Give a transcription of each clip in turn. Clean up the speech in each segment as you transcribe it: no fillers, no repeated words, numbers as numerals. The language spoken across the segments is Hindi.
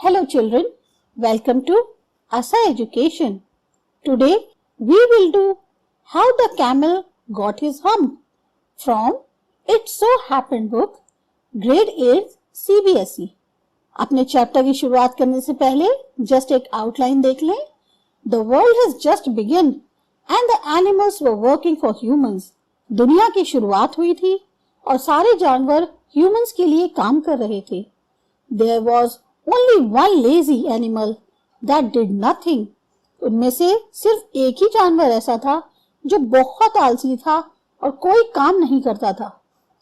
Hello children, welcome to Asa Education. Today we will do How the Camel Got His Hump from It So Happened book, Grade 8 CBSE. अपने चैप्टर की शुरुआत करने से पहले जस्ट एक आउटलाइन देख लें. The world has just begun and the animals were working for humans. दुनिया की शुरुआत हुई थी और सारे जानवर humans के लिए काम कर रहे थे. There was only one lazy animal that did nothing. उनमें से सिर्फ एक ही जानवर ऐसा था जो बहुत आलसी था और कोई काम नहीं करता था.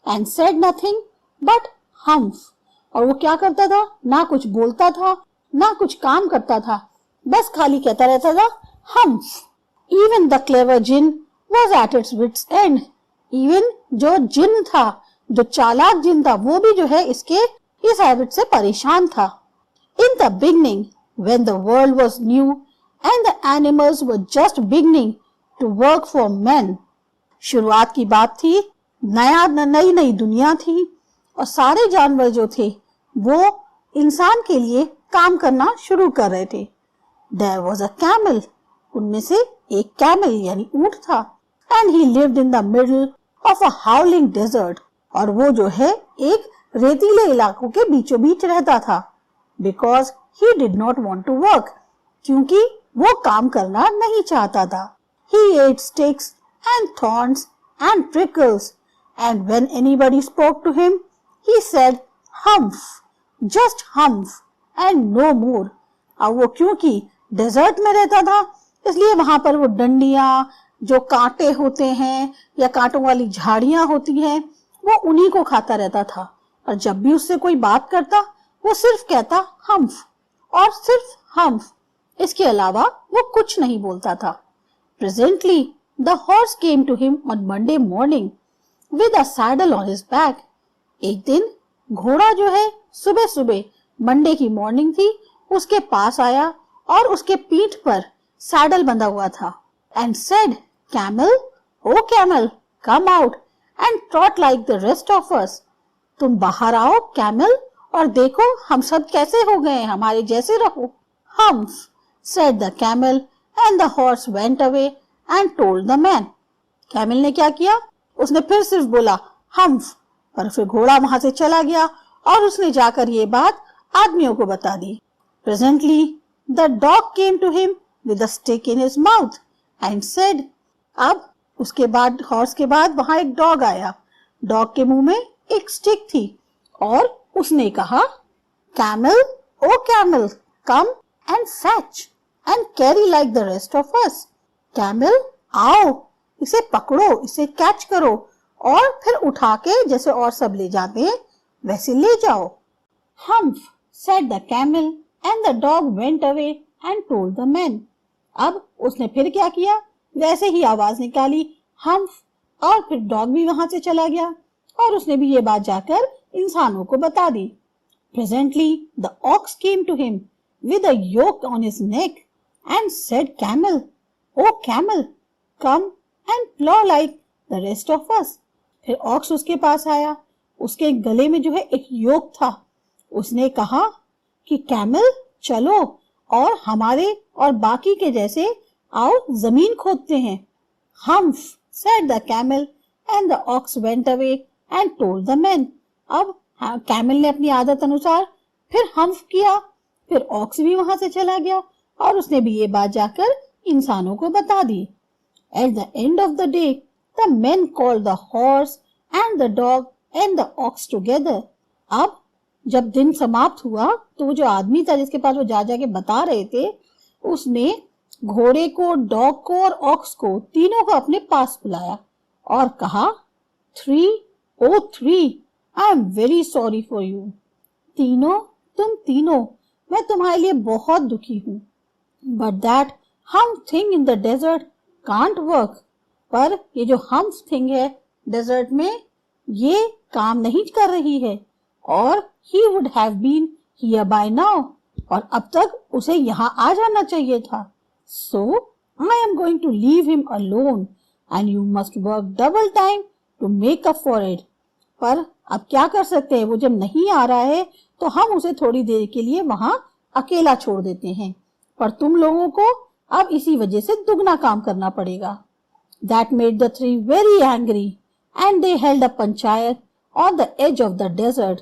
And said nothing but humph. और वो क्या करता था? ना कुछ बोलता था, ना कुछ काम करता था, बस खाली कहता रहता था humph. Even the clever jinn was at its wits end. Even जो जिन था, जो चालाक जिन था, वो भी जो है इसके इस हैबिट से परेशान था. In the beginning, when the world was new and the animals were just beginning to work for men. शुरुआत की बात थी, नई दुनिया थी और सारे जानवर जो थे वो इंसान के लिए काम करना शुरू कर रहे थे. There was a camel. उनमें से एक कैमल यानी ऊंट था. And he lived in the middle of a howling desert. और वो जो है एक रेतीले इलाकों के बीचों बीच रहता था. Because he did not want to work. क्योंकि वो काम करना नहीं चाहता था. He ate sticks and thorns and prickles. And when anybody spoke to him, he said humph, just humph and no more. अब वो क्योंकि डेजर्ट में रहता था इसलिए वहां पर वो डंडियां जो कांटे होते हैं या कांटों वाली झाड़ियां होती हैं वो उन्हीं को खाता रहता था. और जब भी उससे कोई बात करता वो सिर्फ कहता हम्फ और सिर्फ हम्फ. इसके अलावा वो कुछ नहीं बोलता था. Presently, the horse came to him on Monday morning with a saddle on his back. एक दिन घोड़ा जो है सुबह सुबह मंडे की मॉर्निंग थी उसके पास आया और उसके पीठ पर सैडल बंधा हुआ था. And said, Camel, oh camel, come out and trot like the rest of us. तुम बाहर आओ कैमल और देखो हम सब कैसे हो गए, हमारे जैसे रहो. Humph, said the camel and the horse went away and told the man. Camel ने क्या किया? उसने फिर सिर्फ बोला हम्फ पर फिर घोड़ा वहां से चला गया और उसने जाकर ये बात आदमियों को बता दी. Presently, the dog came to him with a stick in his mouth and said. अब उसके बाद हॉर्स के बाद वहां एक डॉग आया. डॉग के मुंह में एक स्टिक थी और उसने कहा camel O camel come and fetch and carry like the rest of us. Camel आओ, इसे पकड़ो, इसे कैच करो और फिर उठा के जैसे और सब ले जाते हैं वैसे ले जाओ. Humph said the camel and the dog went away and told the man. अब उसने फिर क्या किया? वैसे ही आवाज निकाली हम्फ और फिर डॉग भी वहां से चला गया और उसने भी ये बात जाकर इंसानों को बता दी. Presently, the ox came to him with a yoke on his neck and said, Camel, oh camel, come and plow like the rest of us. फिर ऑक्स उसके पास आया, उसके गले में जो है एक योक था. उसने कहा कि कैमल चलो और हमारे और बाकी के जैसे आओ जमीन खोदते हैं. Humph, said the camel and the ox went away and told the man. अब कैमल ने अपनी आदत अनुसार फिर हम्फ किया, फिर ऑक्स भी वहां से चला गया और उसने भी ये बात जाकर इंसानों को बता दी. At the end of the day, the men called the horse and the dog and the ox together. अब जब दिन समाप्त हुआ तो वो जो आदमी था जिसके पास वो जा जाके बता रहे थे उसने घोड़े को, डॉग को और ऑक्स को तीनों को अपने पास बुलाया और कहा 303 I am very sorry for you. तुम तीनों मैं तुम्हारे लिए बहुत दुखी हूँ. But that hump thing in the desert can't work. पर ये जो hump thing है डेजर्ट में ये काम नहीं कर रही है और he would have been here by now. और अब तक उसे यहाँ आ जाना चाहिए था. So I am going to leave him alone and you must work double time to make up for it. पर अब क्या कर सकते हैं, वो जब नहीं आ रहा है तो हम उसे थोड़ी देर के लिए वहां अकेला छोड़ देते हैं, पर तुम लोगों को अब इसी वजह से दुगना काम करना पड़ेगा। That made the three very angry and they held a panchayat on the edge of the desert.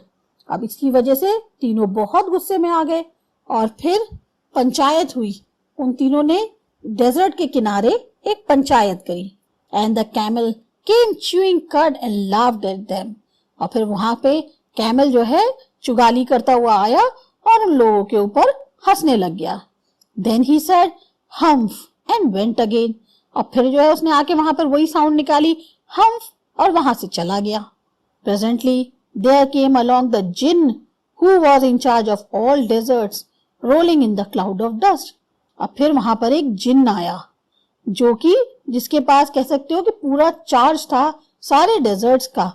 अब इसकी वजह से तीनों बहुत गुस्से में आ गए और फिर पंचायत हुई। उन तीनों ने डेजर्ट के किनारे एक पंचायत करी। And the camel came chewing cud and laughed at them. और फिर वहां पे कैमल जो है चुगाली करता हुआ आया और उन लोगों के ऊपर हंसने लग गया। Then he said humph and went again. और फिर जो है उसने आके वहां पर वही साउंड निकाली humph और वहां से चला गया। Presently there came along the jinn who was in charge of all deserts, rolling in the cloud of dust. अब फिर वहां पर एक जिन्न आया जो कि जिसके पास कह सकते हो कि पूरा चार्ज था सारे डेजर्ट्स का।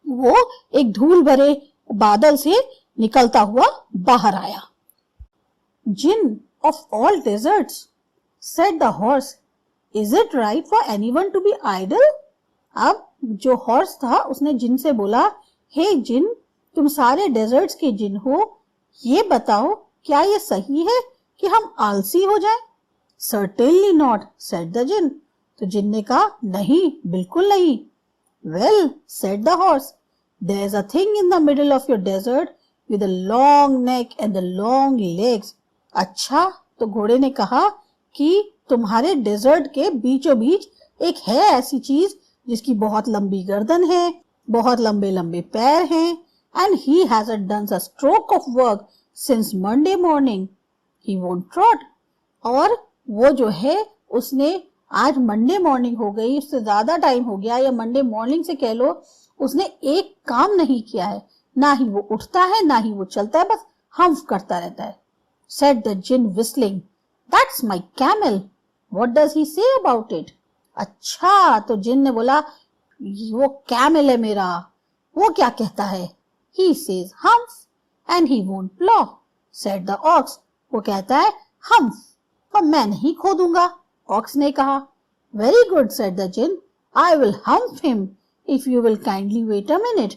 वो एक धूल भरे बादल से निकलता हुआ बाहर आया। Djinn of all deserts, said the horse, is it right for anyone to be idle? अब जो हॉर्स था उसने जिन से बोला, हे जिन, तुम सारे डेजर्ट्स के जिन हो, ये बताओ क्या ये सही है कि हम आलसी हो जाएं? Certainly not, said the jinn. तो जिन ने कहा, नहीं, बिल्कुल नहीं। Well, said the horse, there's a thing in the middle of your desert with a long neck and the long legs. अच्छा, तो घोड़े ने कहा कि तुम्हारे डेजर्ट के बीचों बीच एक है ऐसी चीज जिसकी बहुत लंबी गर्दन है, बहुत लंबे लंबे पैर हैं, and he hasn't done a stroke of work since Monday morning. He won't trot. और वो जो है उसने आज मंडे मॉर्निंग हो गई, उससे ज्यादा टाइम हो गया, या मंडे मॉर्निंग से कह लो, उसने एक काम नहीं किया है, ना ही वो उठता है ना ही वो चलता है, बस हम्फ करता रहता है। Said the jinn whistling, that's my camel. What does he say about it? अच्छा, तो जिन ने बोला, वो कैमल है मेरा, वो क्या कहता है? He says humph and he won't plow. Said the ox, वो कहता है humph, और मैं नहीं खोदूंगा। ऑक्स ने कहा, Very good, said the jinn. I will hump him if you will kindly wait a minute.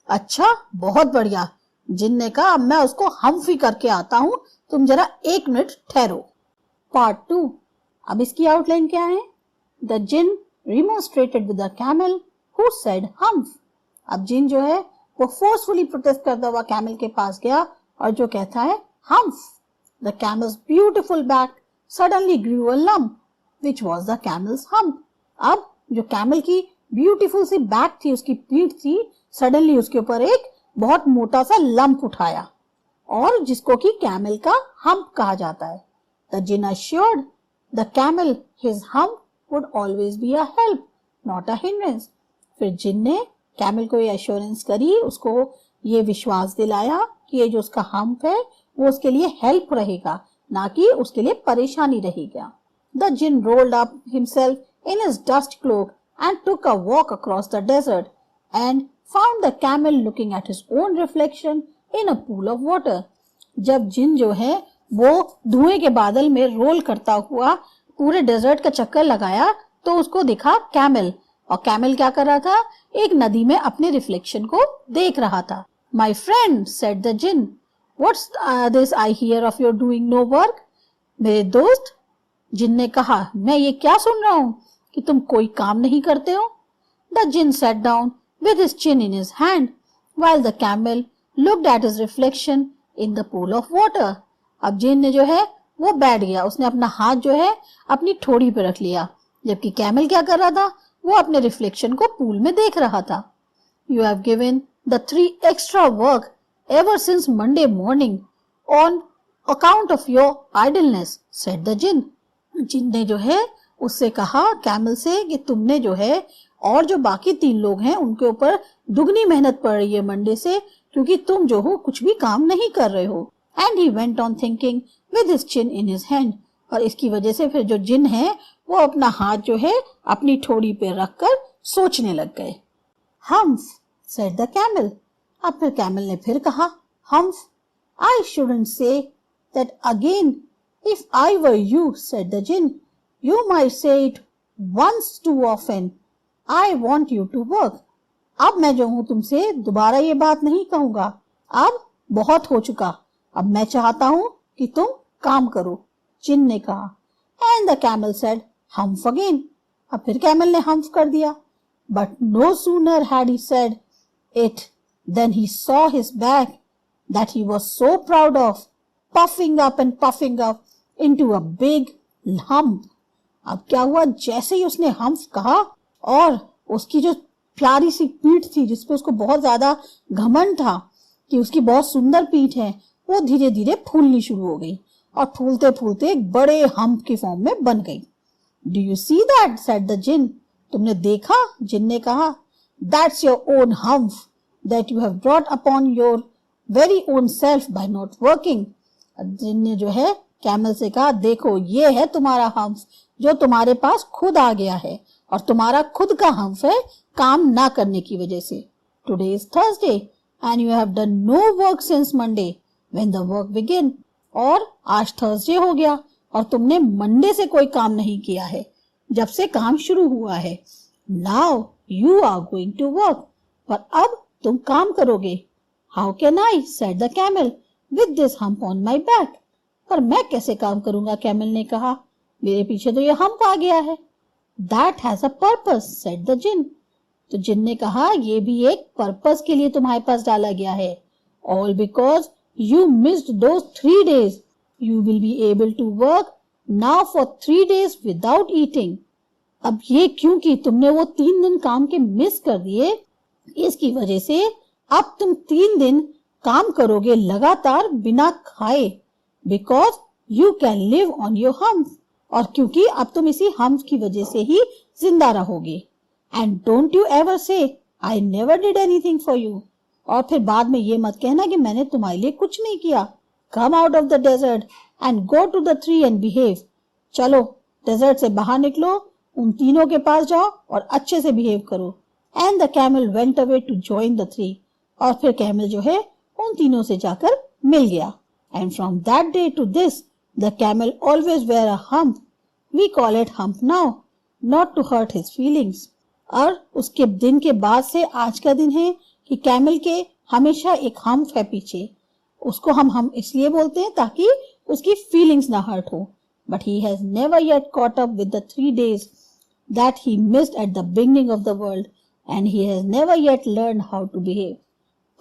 अच्छा, बहुत बढ़िया। जिन ने कहा, अब मैं उसको हम्फ ही करके आता हूँ, तुम जरा 1 मिनट ठहरो। पार्ट 2। अब इसकी आउटलाइन क्या है? The jinn remonstrated with the camel who said humph. अब जिन जो है वो फोर्सफुली प्रोटेस्ट करता हुआ कैमल के पास गया और जो कहता है humph. The camel's beautiful back suddenly grew a lump, which was the camel's hump. अब जो कैमल की ब्यूटीफुल सी बैक थी, उसकी पीठ थी, सडनली उसके ऊपर एक बहुत मोटा सा लंप उठाया और जिसको कि कैमल का हम्प कहा जाता है। The jinn assured the camel his hump would always be a help, not a hindrance. फिर जिन ने कैमल को ये एश्योरेंस करी, उसको ये विश्वास दिलाया कि ये जो उसका हम्प है वो उसके लिए हेल्प रहेगा, ना कि उसके लिए परेशानी रहेगा। The jinn rolled up himself in his dust cloak and took a walk across the desert and found the camel looking at his own reflection in a pool of water. जब जिन जो है वो धुएं के बादल में रोल करता हुआ पूरे डेजर्ट का चक्कर लगाया तो उसको दिखा कैमल, और कैमल क्या कर रहा था? एक नदी में अपने रिफ्लेक्शन को देख रहा था। My friend, said the jinn, what's this I hear of your doing no work? मेरे दोस्त, जिन ने कहा, मैं ये क्या सुन रहा हूँ कि तुम कोई काम नहीं करते हो? The jinn sat down with his chin in his hand while the camel looked at his reflection in the pool of water. अब जिन ने जो है वो बैठ गया, उसने अपना हाथ जो है अपनी ठोड़ी पे रख लिया, जबकि कैमल क्या कर रहा था? वो अपने रिफ्लेक्शन को पूल में देख रहा था। You have given the 3 extra work ever since Monday morning on account of your idleness, said the jinn. जिन ने जो है उससे कहा कैमल से कि तुमने जो है और जो बाकी 3 लोग हैं उनके ऊपर दुगनी मेहनत पड़ रही है मंडे से, क्योंकि तुम जो हो कुछ भी काम नहीं कर रहे हो। And he went on thinking with his chin in his hand. और इसकी वजह से फिर जो जिन है वो अपना हाथ जो है अपनी ठोड़ी पे रखकर सोचने लग गए। Humph, said the camel. अब फिर कैमल ने फिर कहा, Humph, I shouldn't say that again. If I were you, said the jinn, you might say it once too often. I want you to work. अब मैं जो हूँ तुमसे दोबारा ये बात नहीं कहूँगा, अब बहुत हो चुका, अब मैं चाहता हूँ कि तुम काम करो, जिन ने कहा। And the camel said humph again. अब फिर कैमल ने हम्फ कर दिया। But no sooner had he said it then he saw his back that he was so proud of puffing up and puffing up into a big hump। अब क्या हुआ, जैसे ही उसने हम्फ कहा और उसकी जो प्यारी सी पीठ थी जिसपे उसको बहुत ज्यादा घमंड था कि उसकी बहुत सुंदर पीठ है, वो धीरे धीरे फूलनी शुरू हो गई और फूलते फूलते एक बड़े हम्प की फॉर्म में बन गई। Do you see that said the djinn. तुमने देखा, जिन ने कहा। That's your own hump that you have brought upon your very own self by not working. जिन ने जो है कैमल से कहा, देखो ये है तुम्हारा हम्फ जो तुम्हारे पास खुद आ गया है और तुम्हारा खुद का हम्फ है काम ना करने की वजह से। Today is Thursday and you have done no work since Monday when the work begin. और आज थर्सडे हो गया और तुमने मंडे से कोई काम नहीं किया है, जब से काम शुरू हुआ है। Now you are going to work. पर अब तुम काम करोगे। How can I said the camel with this hump on my back। पर मैं कैसे काम करूंगा, कैमल ने कहा, मेरे पीछे तो ये हम्प आ गया है। That has a purpose said the जिन। तो जिन ने कहा, ये भी एक पर्पस के लिए तुम्हारे पास डाला गया है। All because you missed those 3 days you will be able to work now for 3 days without eating। अब ये क्योंकि तुमने वो 3 दिन काम के मिस कर दिए, इसकी वजह से अब तुम 3 दिन काम करोगे लगातार बिना खाए। Because you can live on your hump. और क्योंकि अब तुम इसी हम्प की वजह से ही जिंदा रहोगे। एंड डोंट यू एवर से I never did anything for you. और फिर बाद में ये मत कहना कि मैंने तुम्हारे लिए कुछ नहीं किया। Come out of the desert and go to the tree and behave. चलो डेजर्ट से बाहर निकलो, उन तीनों के पास जाओ और अच्छे से बिहेव करो। And the camel went away to join the three. और फिर कैमल जो है उन तीनों से जाकर मिल गया। And from that day to this the camel always wear a hump. We call it hump now not to hurt his feelings. और उसके दिन के बाद से आज का दिन है कि कैमल के हमेशा एक हम्प है पीछे। उसको हम इसलिए बोलते हैं ताकि उसकी फीलिंग्स ना हर्ट हो। But he has never yet caught up with the 3 days that he missed at the beginning of the world and he has never yet learn how to behave.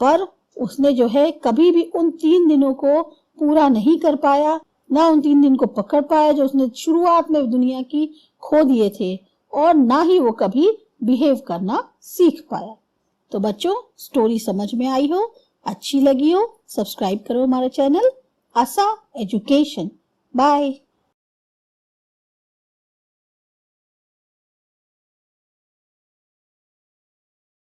पर उसने जो है कभी भी उन 3 दिनों को पूरा नहीं कर पाया, ना उन 3 दिन को पकड़ पाया जो उसने शुरुआत में दुनिया की खो दिए थे, और ना ही वो कभी बिहेव करना सीख पाया। तो बच्चों, स्टोरी समझ में आई हो, अच्छी लगी हो, सब्सक्राइब करो हमारा चैनल आसा एजुकेशन। बाय।